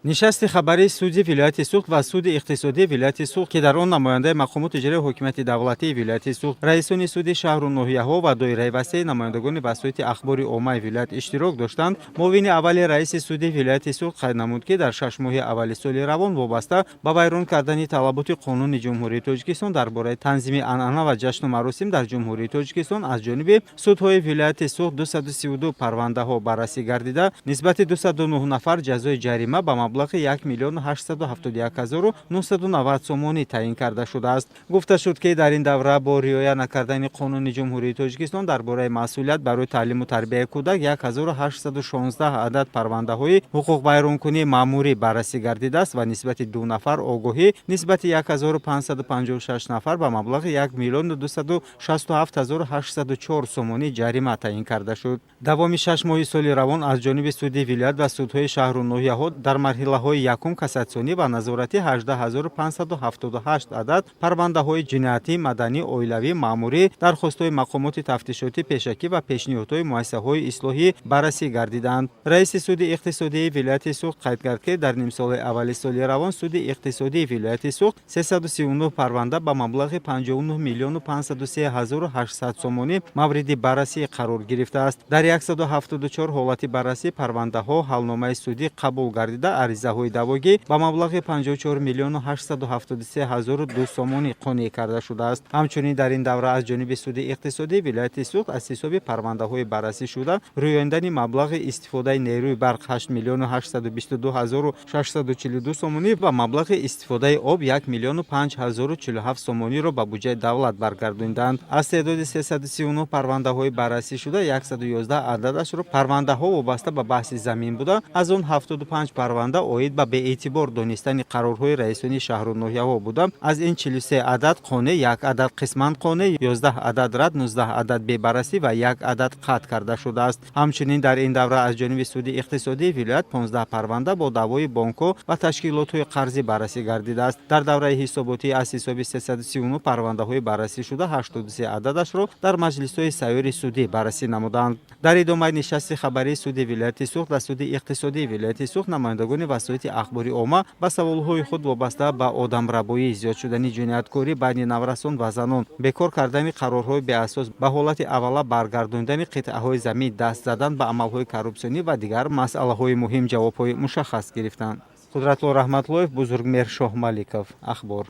нишасти хабари суди вилояти суғд ва суди иқтисодии вилояти суғд ки дар он намояндаи мақомоти иҷроии ҳокимияти давлатии вилояти суғд, раисони суди шаҳру ноҳияҳо ва доираи васеъи намояндагони басоити ахбори оммаи вилоят иштирок доштанд, муовини аввали раиси суди вилояти суғд қайд намуд, ки дар 6 моҳи аввали соли равон вобаста ба вайрон кардани талаботи қонуни ҷумҳурии Тоҷикистон дар бораи танзими анъана ва ҷашну маросим дар ҷумҳурии Тоҷикистон аз ҷониби судҳои вилояти суғд 232 парвандаҳо баррасӣ гардида, нисбати 209 нафар ҷазои ҷарима ба маблағи 1 млн 871 990 сомонӣ таъин карда шудааст. Гуфта шуд, ки дар ин давра бо риоя накардани қонуни ҷумҳурии Тоҷикистон дар бораи масъулият барои таълиму тарбияи кӯдак 1816 адад парвандаҳои ҳуқуқвайронкунии маъмурӣ баррасӣ гардидааст ва нисбати 2 нафар огоҳӣ, нисбати 1556 нафар ба маблағи 1 млн 267 804 сомонӣ ҷарима таъин карда шуд. Давоми 6 моҳи соли равон аз ҷониби суди вилоят ва судҳои шаҳру ноҳияҳо дар марҳилаҳои якум кассатсионӣ ва назоратӣ 18578 адад парвандаҳои ҷиноятӣ, маданӣ, оилавӣ, маъмурӣ, дархостҳои мақомоти тафтишотӣ пешакӣ ва пешниҳодҳои муассисаҳои ислоҳӣ баррасӣ гардиданд. Раиси суди иқтисодии вилояти суғд қайд кард, ки дар нимсоли аввали соли равон суди иқтисодии вилояти суғд 339 парванда ба маблағи 59 млн 503 800 сомонӣ мавриди баррасӣ қарор гирифтааст. Дар 174 ҳолати баррасӣ парвандаҳо ҳалномаи судӣ қабул гардида аризаҳои давогӣ ба маблағи 54 млн 873 002 сомонӣ қонеъ карда шудааст. ҳамчунин дар ин давра аз ҷониби суди иқтисодии вилояти суғд аз ҳисоби парвандаҳои баррасӣ шуда рӯёндани маблағи истифодаи нерӯи барқ 8 млн 822 642 сомонӣ ва маблағи истифодаи об 1 млн 5047 сомониро ба буҷаи давлат баргардонданд. Аз теъдоди 339 парвандаҳои баррасӣ шуда 111 ададашро парвандаҳо вобаста ба баҳси замин буда, аз он 75 парванда оид ба беэътибор донистани қарорҳои раисони шаҳру ноҳияҳо буда, аз ин 43 адад қонеъ, 1 адад қисман қонеъ, 11 адад рад, 19 адад бебаррасӣ ва 1 адад қатъ карда шудааст. ҳамчунин дар ин давра аз ҷониби суди иқтисодии вилоят 15 парванда бо даъвои бонкҳо ва ташкилотҳои қарзӣ баррасӣ гардидааст. дар давраи ҳисоботӣ аз ҳисоби 339 парвандаҳои баррасӣ шуда 83 ададашро дар маҷлисҳои сайёри судӣ баррасӣ намуданд. дар идомаи нишасти хабарии суди вилояти суғд ва суди иқтисодии вилояти суғд, намояндагони васоити ахбори омма ба саволҳои худ вобаста ба одамрабоӣ, зиёд шудани ҷинояткорӣ байни наврасон ва занон, бекор кардани қарорҳои беасос, ба ҳолати аввала баргардондани қитъаҳои замин, даст задан ба амалҳои коррупсионӣ ва дигар масъалаҳои муҳим ҷавобҳои мушаххас гирифтанд. Қудратло Раҳматлоев, Бузургмер Шоҳмаликов, Ахбор.